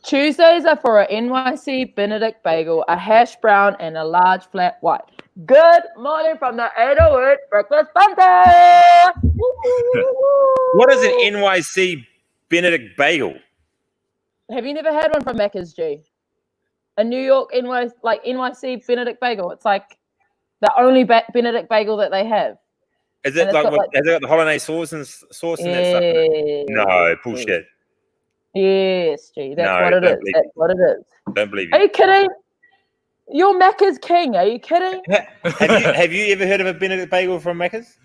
Tuesdays are for a NYC Benedict bagel, a hash brown, and a large flat white. Good morning from the 808 Breakfast Banter! What is an NYC Benedict bagel? Have you never had one from Macca's, G? A New York NYC Benedict bagel. It's like the only Benedict bagel that they have. Is it like what? Has it got the hollandaise sauce and that stuff? No, bullshit. Yes, G. That's what it is. That's what it is. Don't believe you. Are you kidding? You're Macca's king. Are you kidding? Have you ever heard of a Benedict bagel from Macca's?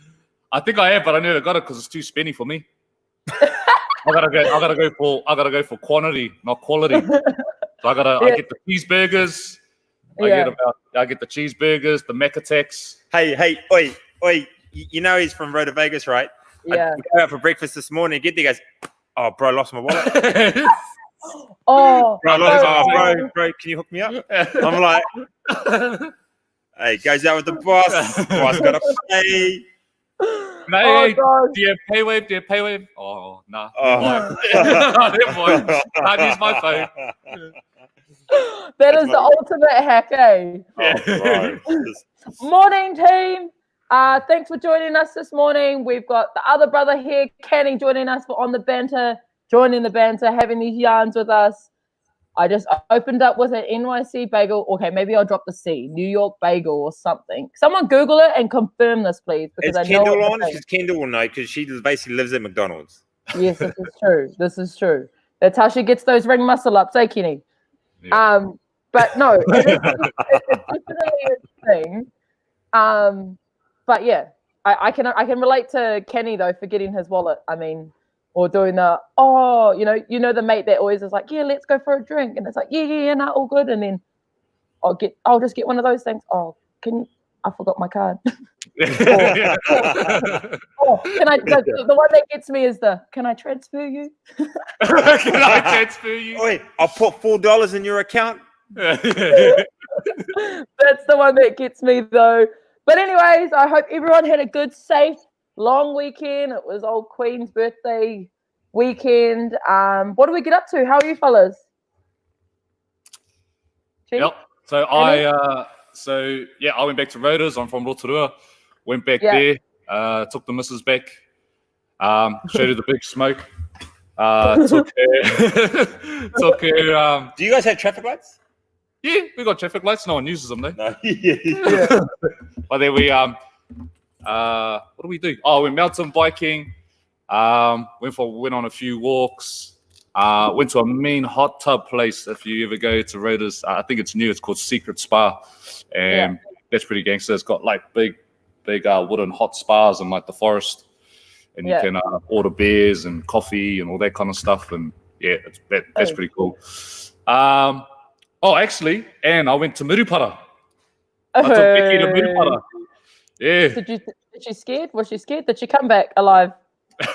I think I have, but I never got it because it's too spenny for me. I gotta go for quantity, not quality. So I get the cheeseburgers. I get the cheeseburgers, the Macatex. Hey, oi! You know he's from Rota Vegas, right? Yeah. I go out for breakfast this morning. Get there, goes, oh, bro, I lost my wallet. bro, can you hook me up? I'm like, hey, goes out with the boss. Boss got to pay. Hey, do you have PayWave? Oh, nah. Can't use my phone. That is the ultimate hack, eh? Morning, team. Thanks for joining us this morning. We've got the other brother here, Kenny, joining us joining the banter, having these yarns with us. I just opened up with an NYC bagel. Okay, maybe I'll drop the C, New York bagel or something. Someone Google it and confirm this, please. Because I know Kendall on? Because Kendall will know because she basically lives at McDonald's. Yes, this is true. This is true. That's how she gets those ring muscle ups, eh, Kenny? Yeah. But no, it's definitely a thing. But yeah, I can relate to Kenny though for getting his wallet. I mean, or doing the the mate that always is like, yeah, let's go for a drink, and it's like, yeah, no, all good, and then I'll just get one of those things. Oh, I forgot my card. Can I? The one that gets me is can I transfer you? Can I transfer you? Wait, I'll put $4 in your account. That's the one that gets me though. But anyways, I hope everyone had a good, safe, long weekend. It was old Queen's birthday weekend. What do we get up to? How are you fellas? Yep. So I went back to Rota's. I'm from Rotorua. Went back there. Took the missus back. Showed her the big smoke. Took her. Do you guys have traffic lights? Yeah, we got traffic lights. No one uses them though. No. But then we what do we do? Oh, we mountain biking. Went on a few walks. Went to a mean hot tub place. If you ever go to Rota's, I think it's new. It's called Secret Spa, and that's pretty gangster. It's got like big wooden hot spas in like the forest, and you can order beers and coffee and all that kind of stuff. And yeah, that's pretty cool. Actually, and I went to Murupara. I took Becky to Murupara. Yeah. Did she scared? Was she scared? Did she come back alive?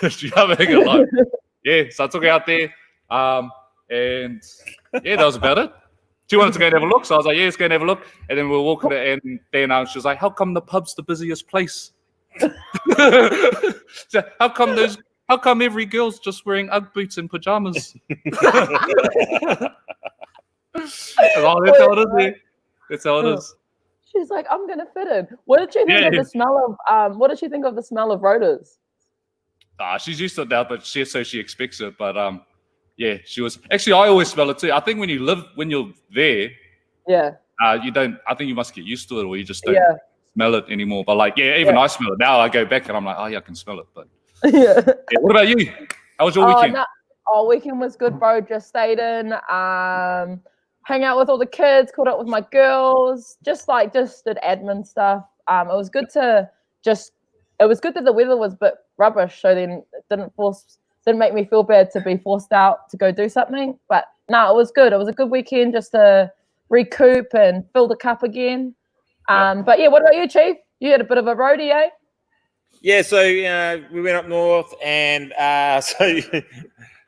She come back alive. Yeah, so I took her out there. And yeah, that was about it. She wanted to go and have a look, so I was like, yeah, let's go and have a look. And then we were walking and then she was like, how come the pub's the busiest place? So how come every girl's just wearing Ugg boots and pajamas? That's how it is. That's how it is. She's like, I'm gonna fit in. What did she think of the smell of What did she think of the smell of Rota's? She's used to it now, but she expects it. But yeah, she was actually. I always smell it too. I think when you're there, you don't. I think you must get used to it, or you just don't smell it anymore. But like, even I smell it now. I go back and I'm like, oh yeah, I can smell it. But what about you? How was your weekend? Weekend was good, bro. Just stayed in. Hang out with all the kids, caught up with my girls, just did admin stuff. It was good that the weather was a bit rubbish, so then it didn't make me feel bad to be forced out to go do something. But no, it was good. It was a good weekend just to recoup and fill the cup again. But yeah, what about you, Chief? You had a bit of a roadie, eh? Yeah, so we went up north, and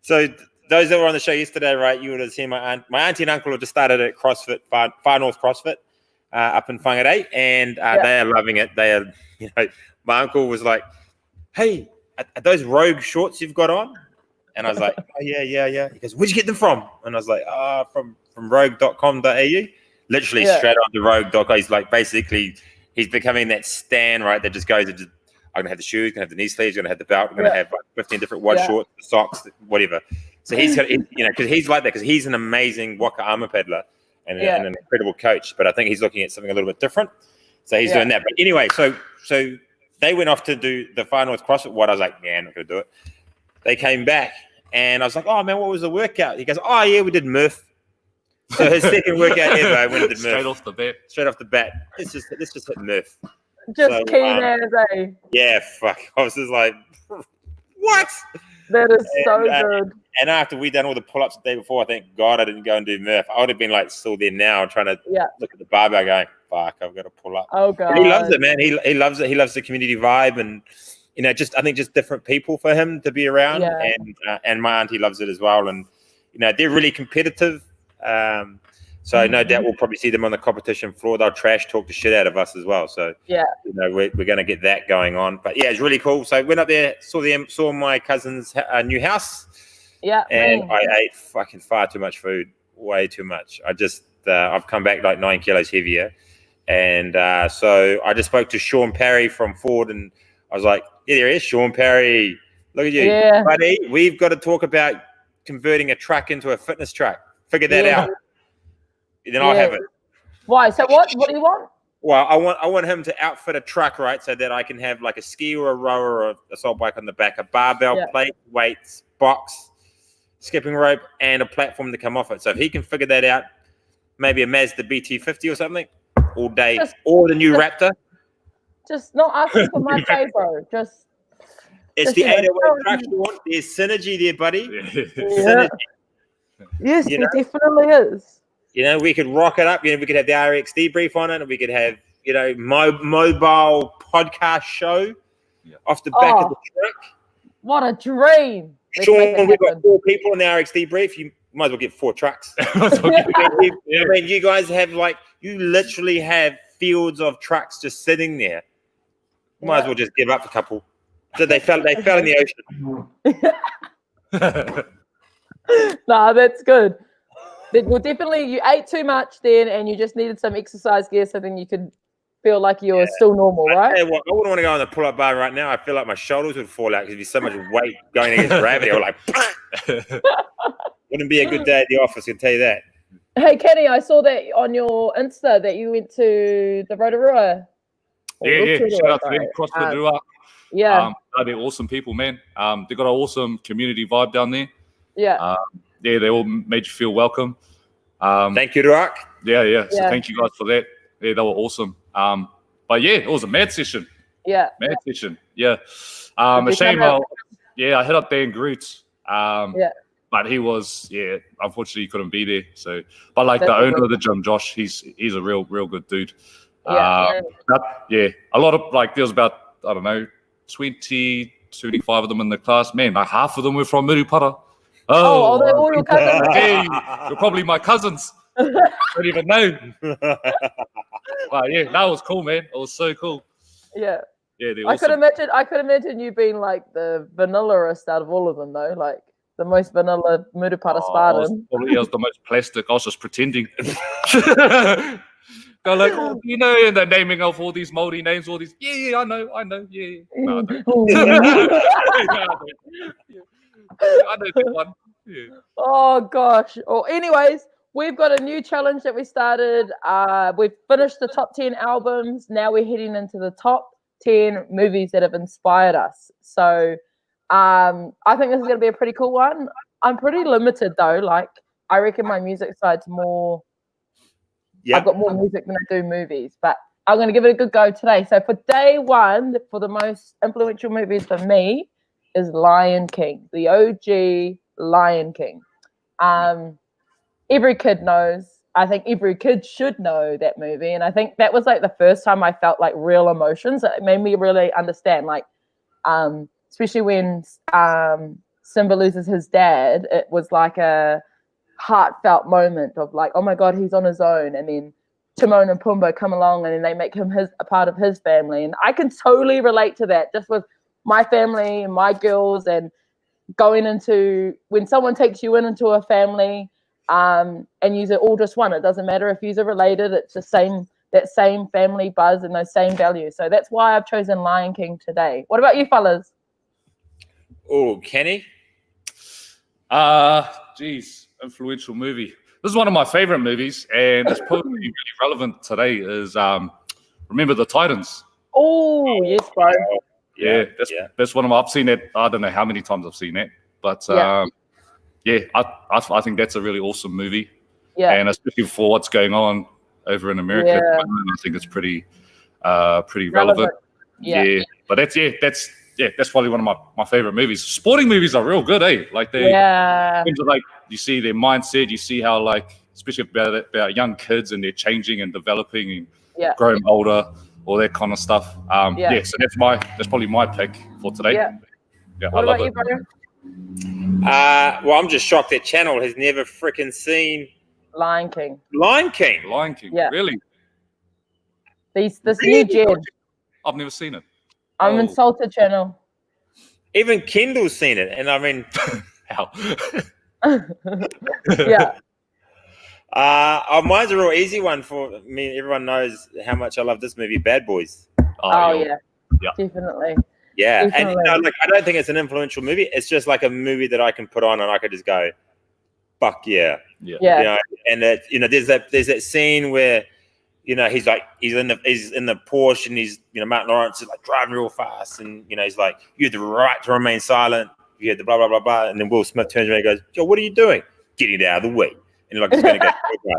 so those that were on the show yesterday, right, you would have seen my auntie and uncle have just started at CrossFit, Far North CrossFit, up in Whangarei, and they are loving it. They are, my uncle was like, hey, are those rogue shorts you've got on? And I was like, oh, yeah. He goes, where'd you get them from? And I was like, from rogue.com.au. Literally straight on the rogue.com. He's like, basically, he's becoming that stan, right? That just goes, I'm going to have the shoes, going to have the knee sleeves, going to have the belt, I'm going to have like 15 different white shorts, socks, whatever. So he's got, because he's like that, because he's an amazing waka armor peddler and an incredible coach. But I think he's looking at something a little bit different. So he's doing that. But anyway, so they went off to do the Far North CrossFit. What I was like, I'm not going to do it. They came back, and I was like, oh man, what was the workout? He goes, oh yeah, we did Murph. So his second workout ever, I went and did Murph. Straight off the bat. Let's just hit Murph. Just keen as a. Yeah, fuck. I was just like, what? That is so good. And after we done all the pull-ups the day before, I thank God I didn't go and do Murph. I would have been like still there now, trying to look at the barbell, going, "Fuck, I've got to pull up." Oh God, but he loves it, man. He loves it. He loves the community vibe, and I think just different people for him to be around. And my auntie loves it as well. And they're really competitive. So no doubt we'll probably see them on the competition floor. They'll trash talk the shit out of us as well. So we're going to get that going on. But yeah, it's really cool. So I went up there, saw my cousin's new house. Yeah, and I ate fucking far too much food, way too much. I've come back like 9 kilos heavier, and so I just spoke to Sean Parry from Ford, and I was like, "Yeah, there he is, Sean Parry. Look at you, buddy. We've got to talk about converting a truck into a fitness truck. Figure that out." Then I'll have it. Why? So what do you want? Well, I want him to outfit a truck, right, so that I can have like a ski or a rower or a assault bike on the back, a barbell, plate, weights, box, skipping rope, and a platform to come off it. So if he can figure that out, maybe a Mazda BT50 or something, all day, or the new Raptor. Just not asking for much pay, bro. It's the 808 truck you want. There's synergy there, buddy. Synergy. Yes, it definitely is. We could rock it up. We could have the RX debrief on it, and we could have, mobile podcast show off the back of the truck. What a dream! Sean, we've got 4 people in the RX debrief. You might as well get 4 trucks. You guys have you literally have fields of trucks just sitting there. You might as well just give up a couple. So they fell in the ocean. Nah, that's good. Well, definitely, you ate too much then, and you just needed some exercise gear so then you could feel like you're still normal, right? I wouldn't want to go on the pull-up bar right now. I feel like my shoulders would fall out because there'd be so much weight going against gravity. I was wouldn't be a good day at the office, I can tell you that. Hey, Kenny, I saw that on your Insta that you went to the Rotorua. Yeah. Shout out to them, CrossFit Rua. Yeah. They're awesome people, man. They got an awesome community vibe down there. Yeah. They all made you feel welcome. Thank you, Ruak. Yeah. So thank you guys for that. Yeah, they were awesome. But yeah, it was a mad session. Yeah. Mad session. Yeah. A shame. I hit up Dan Groot. But he was, unfortunately he couldn't be there. So, but the owner of the gym, Josh, he's a real good dude. A lot of there was about, I don't know, 20, 25 of them in the class. Man, half of them were from Murupara. Oh, they're all your cousins. Hey, you're probably my cousins. Don't even know. Wow, that was cool, man. It was so cool. Yeah. Yeah, awesome. I could imagine you being the vanilla-est out of all of them, though. The most vanilla Murupara Spartan. I was the most plastic. I was just pretending. Go and they're naming off all these Māori names, all these. Yeah, I know. Yeah. No, I don't. I know that one. Yeah. Oh gosh. Well, anyways, we've got a new challenge that we started. We've finished the top 10 albums. Now we're heading into the top 10 movies that have inspired us. So I think this is going to be a pretty cool one. I'm pretty limited though. I reckon my music side's more. I've got more music than I do movies, but I'm going to give it a good go today. So for day one, for the most influential movies for me, is Lion King, the OG Lion King. Every kid knows. I think every kid should know that movie, and I think that was the first time I felt real emotions. It made me really understand, especially when Simba loses his dad. It was a heartfelt moment of oh my God, he's on his own, and then Timon and Pumbaa come along, and then they make him a part of his family, and I can totally relate to that. Just with my family and my girls, and going into when someone takes you into a family, and you're all just one. It doesn't matter if you're related. It's the same, that same family buzz and those same values. So that's why I've chosen Lion King today. What about you, fellas? Oh, Kenny. Geez, influential movie. This is one of my favorite movies, and it's probably really relevant today. Is Remember the Titans? Oh, yes, bro. Yeah, that's one of my. I've seen it. I don't know how many times I've seen it, but I think that's a really awesome movie. Yeah, and especially for what's going on over in America, I think it's pretty relevant. Yeah, but that's probably one of my favorite movies. Sporting movies are real good, eh? Like things like you see their mindset, you see how like especially about young kids and they're changing and developing and growing older, all that kind of stuff. So that's probably my pick for today. Yeah, what I love about it. you, brother? Well, I'm just shocked that channel has never freaking seen Lion King. Lion King, really? This new gen. I've never seen it. I'm insulted, channel. Even Kendall's seen it, and I mean, how? Mine's a real easy one for me. Everyone knows how much I love this movie, Bad Boys. Yeah, definitely. Yeah, definitely. And I don't think it's an influential movie. It's just like a movie that I can put on and I could just go, "Fuck yeah!" And there's that scene where he's in the Porsche and he's Martin Lawrence is like driving real fast and he's like, "You have the right to remain silent. You have the blah blah blah blah." And then Will Smith turns around and goes, "Yo, what are you doing? Getting it out of the way." And he's gonna go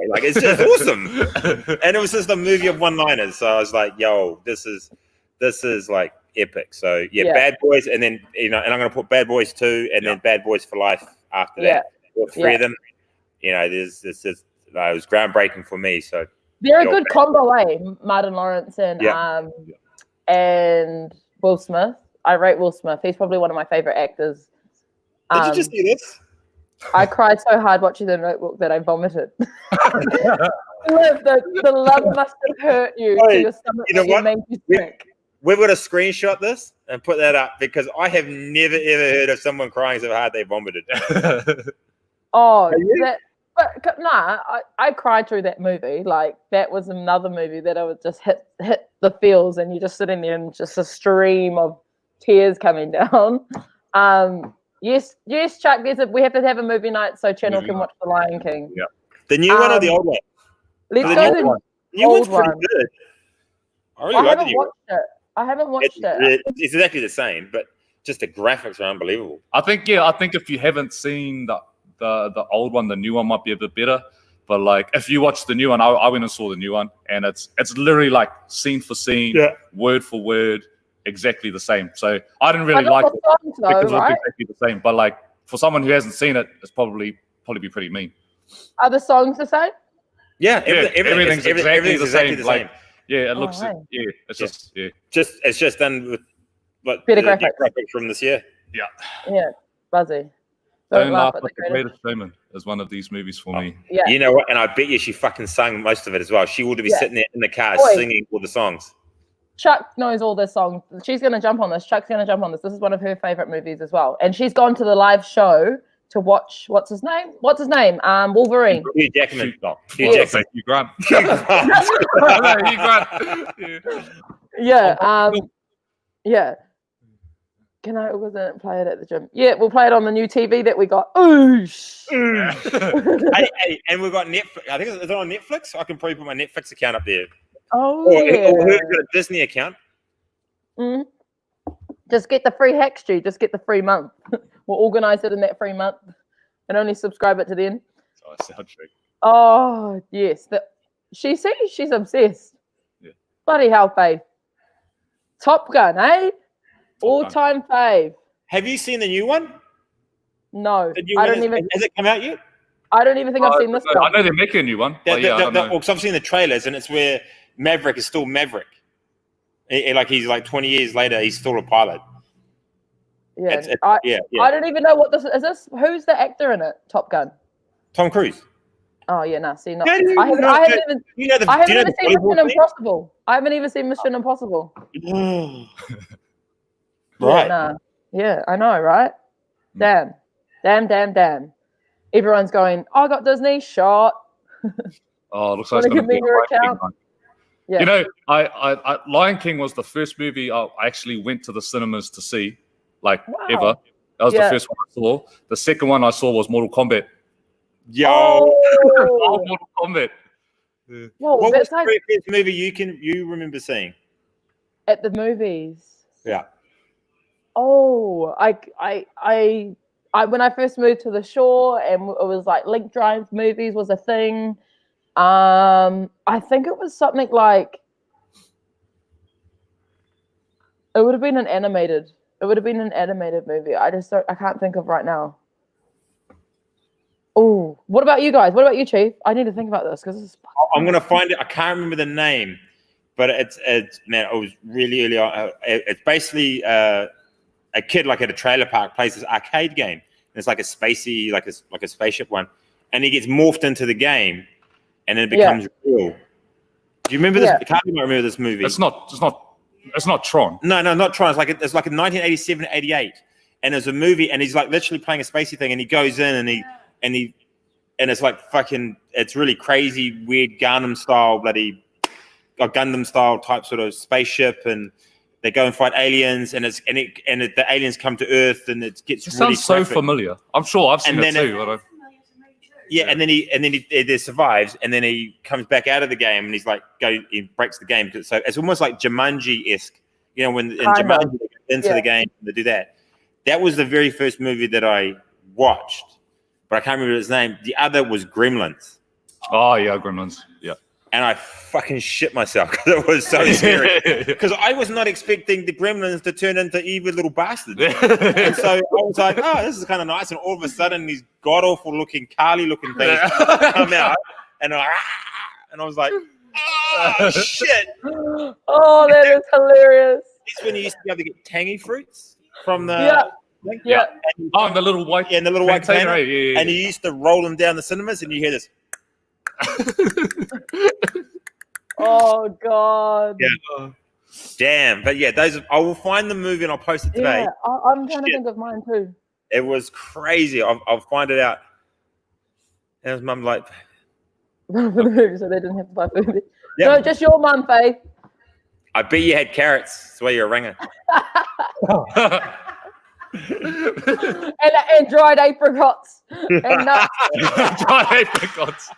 like it's just awesome. And it was just a movie of one-liners. So I was like, "Yo, this is like epic." So Bad Boys, and then and I'm gonna put Bad Boys 2 and then Bad Boys for Life after that. All three of them. There's this it was groundbreaking for me. So they're a good combo, eh? Martin Lawrence and Will Smith. I rate Will Smith. He's probably one of my favorite actors. Did you just see this? I cried so hard watching The Notebook that I vomited. the love must have hurt you to your stomach. You know what? Made you sick. We're going to screenshot this and put that up because I have never ever heard of someone crying so hard they vomited. I cried through that movie. Like that was another movie that I would just hit the feels, and you're just sitting there and just a stream of tears coming down. Yes, Chuck. We have to have a movie night so channel can watch The Lion King. Yeah, the new one or the old one? Let's go the new one's pretty good. I really like the new one. I haven't watched it. It's exactly the same, but just the graphics are unbelievable. I think if you haven't seen the old one, the new one might be a bit better. But like if you watch the new one, I went and saw the new one, and it's literally like scene for scene, word for word, exactly the same. So I didn't really like it because it was exactly the same. But like for someone who hasn't seen it, it's probably be pretty mean. Are the songs the same? Yeah, everything's exactly the same. Like, it looks. It's just done with better graphics from this year. Yeah, buzzy. Don't Laugh at the Greatest Showman is one of these movies for me. Yeah. You know what? And I bet you she fucking sung most of it as well. She would be sitting there in the car singing all the songs. Chuck knows all the songs. She's going to jump on this. Chuck's going to jump on this. This is one of her favorite movies as well. And she's gone to the live show to watch. What's his name? Wolverine. Hugh Jackman. Hugh Jackman. Hugh Grant. Hugh Grant. Yeah. Can I wasn't play it at the gym? Yeah, we'll play it on the new TV that we got. Oosh. hey, and we've got Netflix. I think is it on Netflix? I can probably put my Netflix account up there. Or who's got a Disney account? Just get the free hack, Stu. Just get the free month. We'll organise it in that free month and only subscribe it to then. Oh, yes. She's obsessed. Yeah. Bloody hell, Faith. Top Gun, eh? All-time fave. Have you seen the new one? No. Has it come out yet? I don't even think I've seen this one. I know they're making a new one. Because I've seen the trailers, and it's where Maverick is still Maverick. He's like 20 years later, he's still a pilot. Yeah. I don't even know what this is. Who's the actor in it? Top Gun. Tom Cruise. Oh yeah, no. See, not. I haven't even seen Mission Impossible. I haven't even seen Mission Impossible. Right. Yeah, I know, right? Damn. Everyone's going, I got Disney shot. Oh, looks like Want it's to going give to be me your account? Yeah. You know, I Lion King was the first movie I actually went to the cinemas to see, like ever. That was the first one I saw. The second one I saw was Mortal Kombat. Yo, Oh. Mortal Kombat. Whoa, what was that's the like very first movie you remember seeing? at the movies. Yeah. Oh, I when I first moved to the shore and it was like Link Drive movies was a thing. I think it was something like it would have been an animated movie. I can't think of right now. Oh, what about you guys? What about you, Chief? I need to think about this because I'm gonna find it. I can't remember the name, but it's man, it was really early on. It's basically a kid like at a trailer park plays this arcade game. And it's like a spacey, like a spaceship one, and he gets morphed into the game, and then it becomes real. Do you remember this? I can't even remember this movie. It's not Tron. No, not Tron. It's like a 1987, 88, and there's a movie, and he's like literally playing a spacey thing, and he goes in, and it's like fucking, it's really crazy, weird Gundam style type sort of spaceship, and they go and fight aliens, and the aliens come to Earth, and it gets really sounds so familiar. I'm sure I've seen it too. Yeah, and then he survives, and then he comes back out of the game, and he's like, he breaks the game. So it's almost like Jumanji-esque, you know, when in Jumanji they get into the game, they do that. That was the very first movie that I watched, but I can't remember his name. The other was Gremlins. Oh yeah, Gremlins. Yeah. And I fucking shit myself because it was so scary. Because I was not expecting the Gremlins to turn into evil little bastards. And so I was like, oh, this is kind of nice. And all of a sudden, these god-awful looking, Carly-looking things come out. And I was like, oh, shit. Oh, that is hilarious. This is when you used to be able to get tangy fruits from the... Yeah. And the little white... Yeah, and the little white container. Yeah. And you used to roll them down the cinemas, and you hear this... Oh God! Yeah, damn. But yeah, I will find the movie and I'll post it today. Yeah, I'm trying to think of mine too. It was crazy. I'll find it out. And his mum like, for the movie, so they didn't have to buy food. Yep. No, just your mum, Faye. I bet you had carrots. That's why you're a ringer. and dried apricots and nuts. Dried apricots.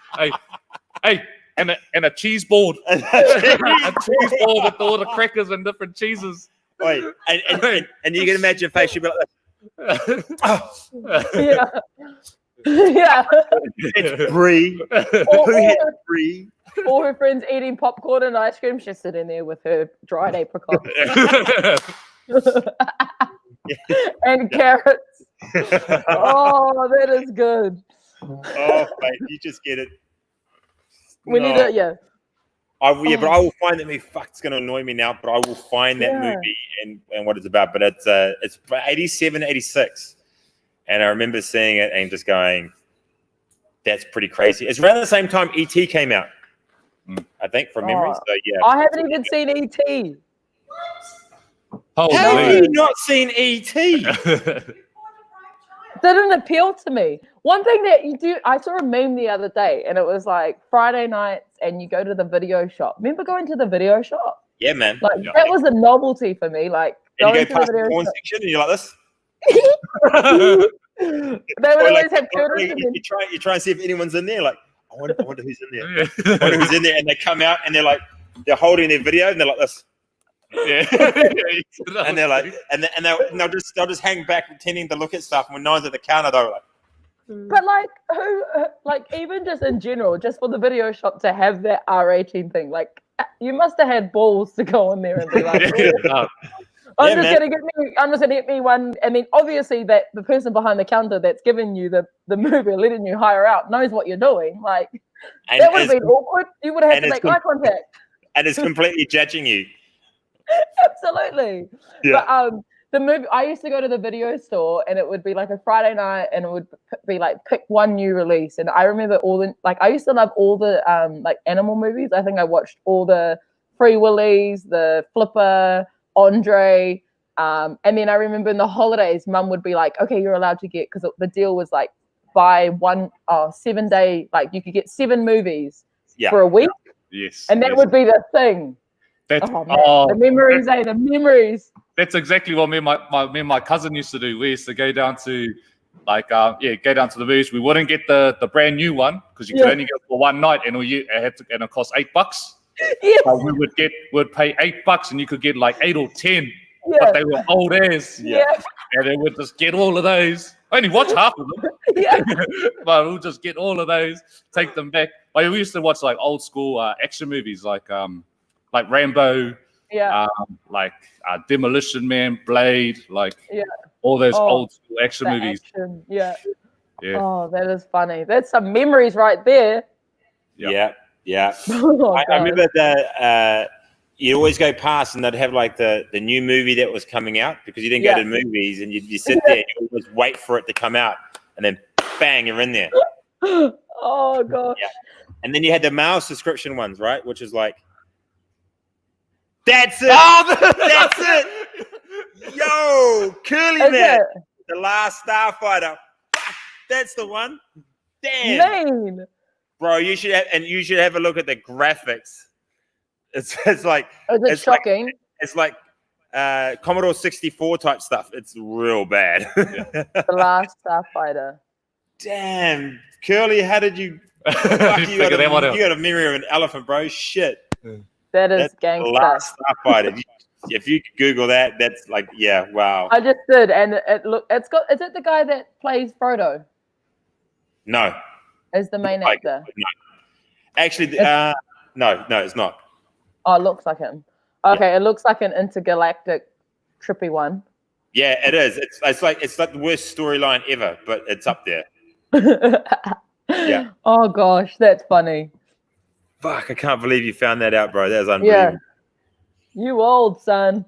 Hey, and a cheese board. A cheese board with all the crackers and different cheeses. Wait, and you can imagine face, she'd be like, yeah. Yeah. It's Brie. Who had Brie? All her friends eating popcorn and ice cream. She's sitting there with her dried apricots. And carrots. Oh, that is good. Oh, mate, you just get it. We need it, yeah. But I will find that movie. Fuck, it's going to annoy me now, but I will find that movie and what it's about. But it's 87, 86. And I remember seeing it and just going, that's pretty crazy. It's around the same time E.T. came out, I think, from memory. So, yeah. I haven't even seen E.T. How have you not seen E.T.? Didn't appeal to me. One thing that you do, I saw a meme the other day, and it was like Friday nights, and you go to the video shop. Remember going to the video shop? Yeah, man. Like that was a novelty for me. Like and you go past the porn section, and you're like this. They would always have children. You try and see if anyone's in there. Like, I wonder who's in there. I wonder who's in there, and they come out, and they're holding their video, and they're like this. Yeah, and they're like, and they'll just hang back pretending to look at stuff. And when no one's at the counter, they're like. But like even just in general, just for the video shop to have that R18 thing, like you must have had balls to go in there and be like, I'm just gonna get me one. I mean, obviously that the person behind the counter that's giving you the movie, letting you hire out, knows what you're doing. Like that would have been awkward. You would have had to make eye contact. And it's completely judging you. Absolutely. Yeah. But the movie, I used to go to the video store and it would be like a Friday night and it would be like pick one new release. And I remember I used to love all the like animal movies. I think I watched all the Free Willies, the Flipper, Andre, And then I remember in the holidays, Mum would be like, "Okay, you're allowed to get," because the deal was like buy 7 day, like you could get 7 movies for a week. Yes, and that would be the thing. That's, Oh man, the memories, the memories. That's exactly what me and my cousin used to do. We used to go down to go down to the movies. We wouldn't get the brand new one because you could only go for one night, and it cost $8. Yes. So we'd pay $8, and you could get like 8 or 10, but they were old as. Yeah. And then we'd just get all of those. I only watch half of them. But we'll just get all of those, take them back. Like, we used to watch like old school action movies like Rambo, Demolition Man, Blade, all those old school action movies. Yeah. Oh, that is funny. That's some memories right there. Yeah. Oh, I remember that you'd always go past and they'd have like the new movie that was coming out, because you didn't go to movies, and you sit there and you always wait for it to come out, and then bang, you're in there. Oh gosh. Yeah. And then you had the mail subscription ones, right? Which is like, that's it. That's it. Yo, Curly Man, The Last Starfighter. That's the one. Damn. Man. Bro, you should have a look at the graphics. It's like, it's shocking. It's like Commodore 64 type stuff. It's real bad. The Last Starfighter. Damn, Curly, how did you? You got a memory of an elephant, bro. Shit. That's gangster. The Last Starfighter. If you Google that, that's like, yeah, wow. I just did, and it's got. Is it the guy that plays Frodo? No. Is the main actor? No. Actually, no, it's not. Oh, it looks like him. Okay, it looks like an intergalactic trippy one. Yeah, it is. It's like the worst storyline ever, but it's up there. Yeah. Oh gosh, that's funny. Fuck, I can't believe you found that out, bro. That was unbelievable. Yeah. You old son.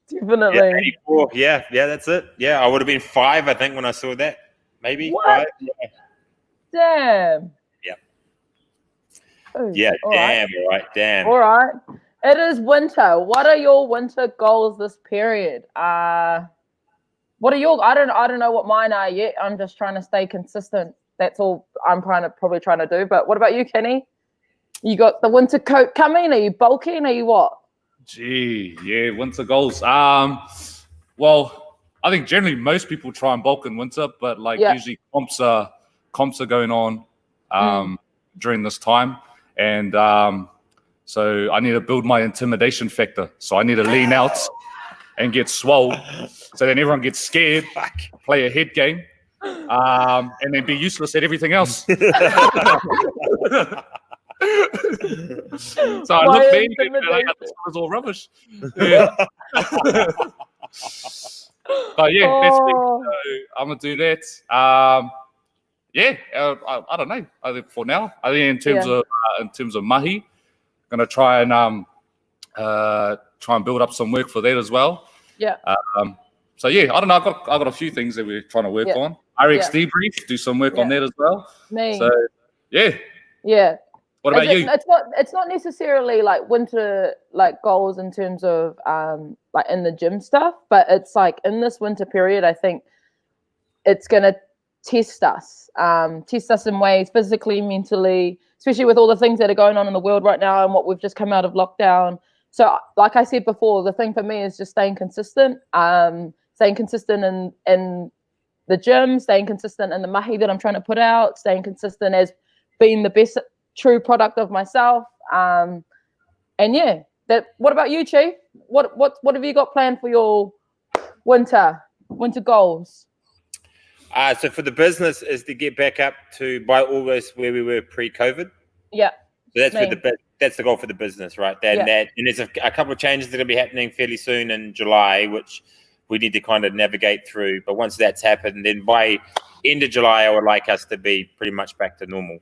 Definitely. Yeah, 84. Yeah, that's it. Yeah, I would have been 5, I think, when I saw that. Maybe what? 5. Yeah. Damn. Yeah. Oh, yeah. Damn. Right. All right. Damn. All right. It is winter. What are your winter goals this period? What are your? I don't know what mine are yet. I'm just trying to stay consistent. That's all I'm probably trying to do. But what about you, Kenny? You got the winter coat coming? Are you bulking? Are you what? Gee, yeah, winter goals. Well, I think generally most people try and bulk in winter, but usually comps are going on during this time, and so I need to build my intimidation factor. So I need to lean out and get swole, so then everyone gets scared, play a head game, and then be useless at everything else. So I look big and I got this was all rubbish. Yeah. But yeah, that's me. So I'm gonna do that. I don't know. I think for now, I think in terms of mahi, gonna try and build up some work for that as well. Yeah. So yeah, I don't know. I've got a few things that we're trying to work on. RX debrief, do some work on that as well. So yeah. Yeah. What about you? It's not necessarily like winter goals in terms of like in the gym stuff, but it's like in this winter period, I think it's gonna test us in ways physically, mentally, especially with all the things that are going on in the world right now and what we've just come out of lockdown. So like I said before, the thing for me is just staying consistent in the gym, staying consistent in the mahi that I'm trying to put out, staying consistent as being the best true product of myself. And yeah, what about you, Chief? What have you got planned for your winter goals? So for the business is to get back up to by August where we were pre-COVID. Yeah. So that's the goal for the business, right? And there's a couple of changes that are going to be happening fairly soon in July, which we need to kind of navigate through. But once that's happened, then by end of July, I would like us to be pretty much back to normal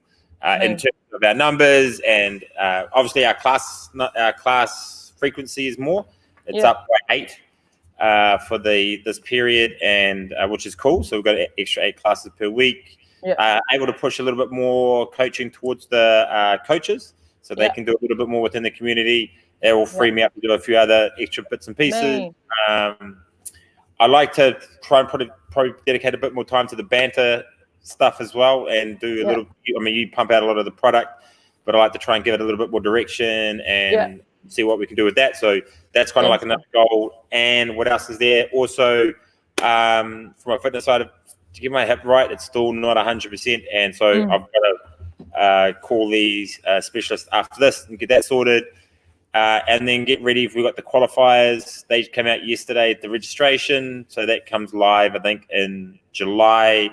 in terms of our numbers, and obviously our class frequency is more. It's up by 8 for this period, and which is cool. So we've got an extra 8 classes per week. Able to push a little bit more coaching towards the coaches, so they can do a little bit more within the community. It will free me up to do a few other extra bits and pieces. I like to try and probably dedicate a bit more time to the banter stuff as well, and do a little. I mean, you pump out a lot of the product, but I like to try and give it a little bit more direction and see what we can do with that. So that's kind of like another goal. And what else is there? Also, from a fitness side, to get my hip right, it's still not 100%, and so I've got to call these specialists after this and get that sorted. And then get ready. If we got the qualifiers, they came out yesterday, the registration. So that comes live, I think, in July,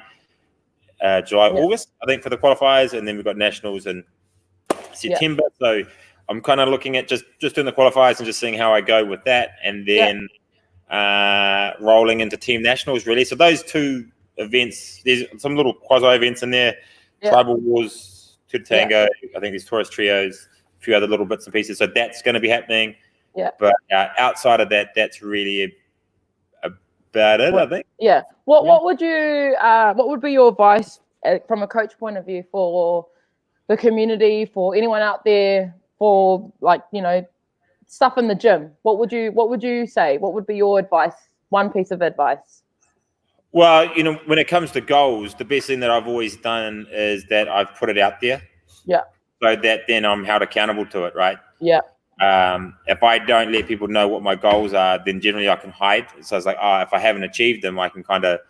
August, I think, for the qualifiers. And then we've got nationals in September. So I'm kind of looking at just doing the qualifiers and just seeing how I go with that. And then rolling into team nationals, really. So those two events, there's some little quasi events in there. Tribal Wars, Two Tango, I think there's Taurus Trios, a few other little bits and pieces. So that's going to be happening. But outside of that, that's really about it, I think. What would you what would be your advice from a coach point of view for the community, for anyone out there, for like, you know, stuff in the gym? What would you say? What would be your advice? One piece of advice. Well, you know, when it comes to goals, the best thing that I've always done is that I've put it out there. So that then I'm held accountable to it, right? If I don't let people know what my goals are, then generally I can hide. So it's like, if I haven't achieved them, I can kind of,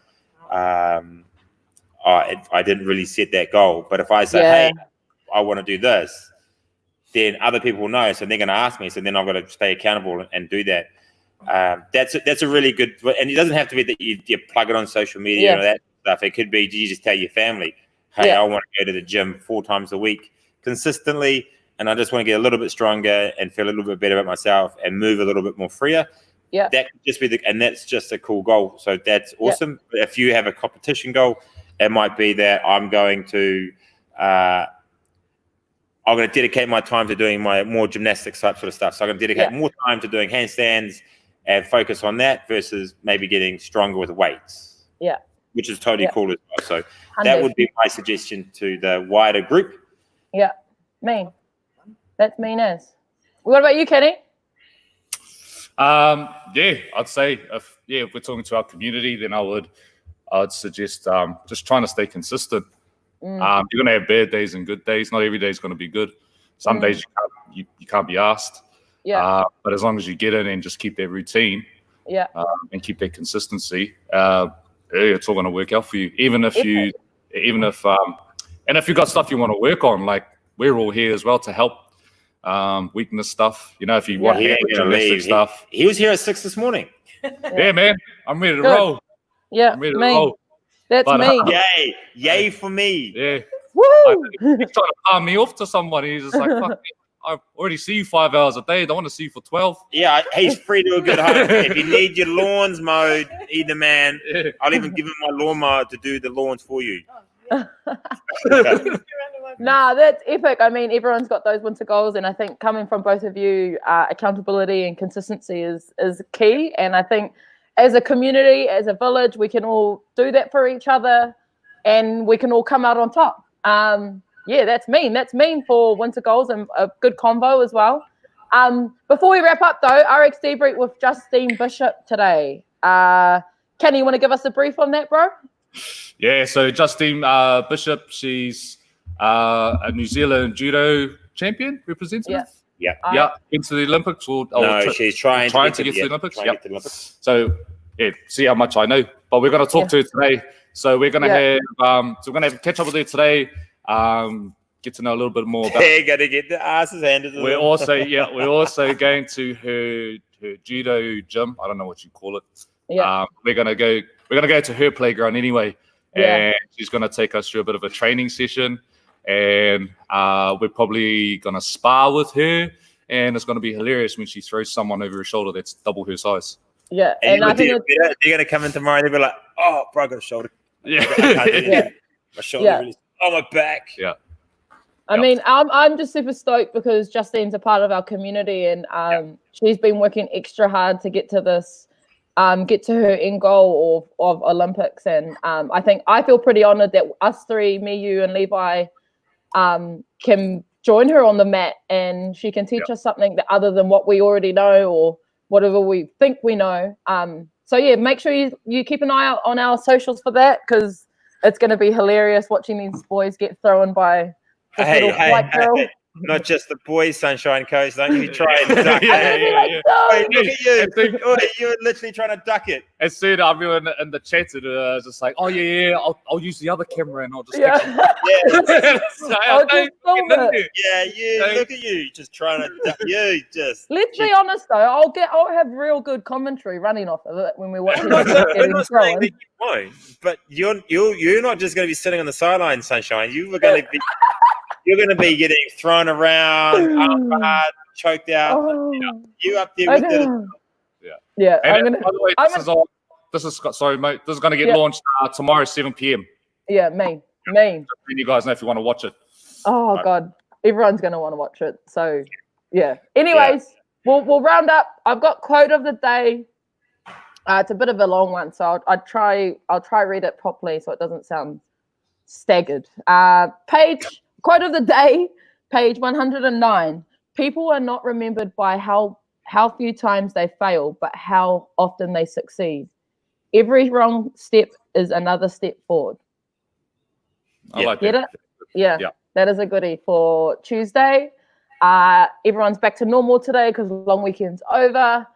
I didn't really set that goal. But if I say, hey, I want to do this, then other people will know. So they're going to ask me. So then I've got to stay accountable and do that. That's a really good, and it doesn't have to be that you plug it on social media or that stuff. It could be you just tell your family, hey, I want to go to the gym 4 times a week consistently, and I just want to get a little bit stronger and feel a little bit better about myself and move a little bit more freer. That could just be and that's just a cool goal. So that's awesome. But if you have a competition goal, it might be that I'm going to dedicate my time to doing my more gymnastics type sort of stuff. So I'm going to dedicate more time to doing handstands and focus on that versus maybe getting stronger with weights. Which is totally cool as well. So 100. That would be my suggestion to the wider group. Mean. That's mean as. What about you, Kenny? I'd say if we're talking to our community, then I'd suggest just trying to stay consistent. You're gonna have bad days and good days. Not every day is gonna be good. Some days you can't be asked. But as long as you get in and just keep that routine, and keep that consistency, it's all gonna work out for you. And if you've got stuff you want to work on, like we're all here as well to help. Weakness stuff, you know, if you want gymnastic stuff. He was here at 6 this morning. Man, I'm ready to roll. I'm ready to roll. That's me. Yay for me. Woo! He's trying to palm me off to somebody. He's just like, fuck, I already see you 5 hours a day. I don't want to see you for 12. He's free to a good home. If you need your lawns mowed, either man, I'll even give him my lawnmower to do the lawns for you. Nah, that's epic. I mean, everyone's got those winter goals, and I think coming from both of you, accountability and consistency is key. And I think as a community, as a village, we can all do that for each other, and we can all come out on top. That's mean. That's mean for winter goals and a good combo as well. Before we wrap up, though, RX debrief with Justine Bishop today. Kenny, you want to give us a brief on that, bro? Yeah, so Justine Bishop, she's a New Zealand judo champion representative. Into the Olympics. She's trying to get to the Olympics. So see how much I know. But we're going to talk to her today. So we're going to have catch up with her today. Get to know a little bit more about. They're going to get the asses handed to them. We're also going to her judo gym. I don't know what you call it. We're gonna go to her playground anyway, and she's gonna take us through a bit of a training session, and we're probably gonna spar with her, and it's gonna be hilarious when she throws someone over her shoulder that's double her size. And I think they're gonna come in tomorrow and they'll be like, "Oh, bro, I got a shoulder. My shoulder really. Oh, my back." I mean, I'm just super stoked because Justine's a part of our community, and she's been working extra hard to get to this. Get to her end goal of Olympics. And I think I feel pretty honored that us three, me, you, and Levi, can join her on the mat, and she can teach us something that other than what we already know or whatever we think we know. So yeah, make sure you keep an eye out on our socials for that, because it's going to be hilarious watching these boys get thrown by this little white girl. Hey. Not just the boys, Sunshine Coast. Don't you try and duck yeah. Wait, look at you. You're literally trying to duck it. As soon I'll be in the chat, it's just like, oh yeah, I'll use the other camera and I'll just Yeah. I'll just film it. Yeah, look at you, just trying to duck. You just. Let's be honest though, I'll have real good commentary running off of it when we're watching it getting thrown. You won't, but you're not just going to be sitting on the sidelines, Sunshine. You're going to be getting thrown around, armbarred, choked out. Oh, you up there with it. Yeah. And by the way, this is sorry, mate. This is going to get launched tomorrow, 7 p.m. Yeah, me. Just you guys know if you want to watch it. Oh God, everyone's going to want to watch it. So yeah. Anyways, we'll round up. I've got quote of the day. It's a bit of a long one, so I'll try read it properly so it doesn't sound staggered. Quote of the day, page 109. People are not remembered by how few times they fail, but how often they succeed. Every wrong step is another step forward. I like Get it? Yeah, that is a goodie for Tuesday. Everyone's back to normal today because long weekend's over.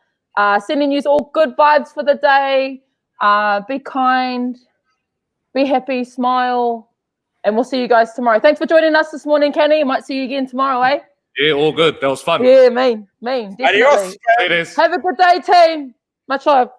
Sending you all good vibes for the day. Be kind, be happy, smile. And we'll see you guys tomorrow. Thanks for joining us this morning, Kenny. Might see you again tomorrow, eh? Yeah, all good. That was fun. Yeah, mean. Definitely. Adios. It is. Have a good day, team. Much love.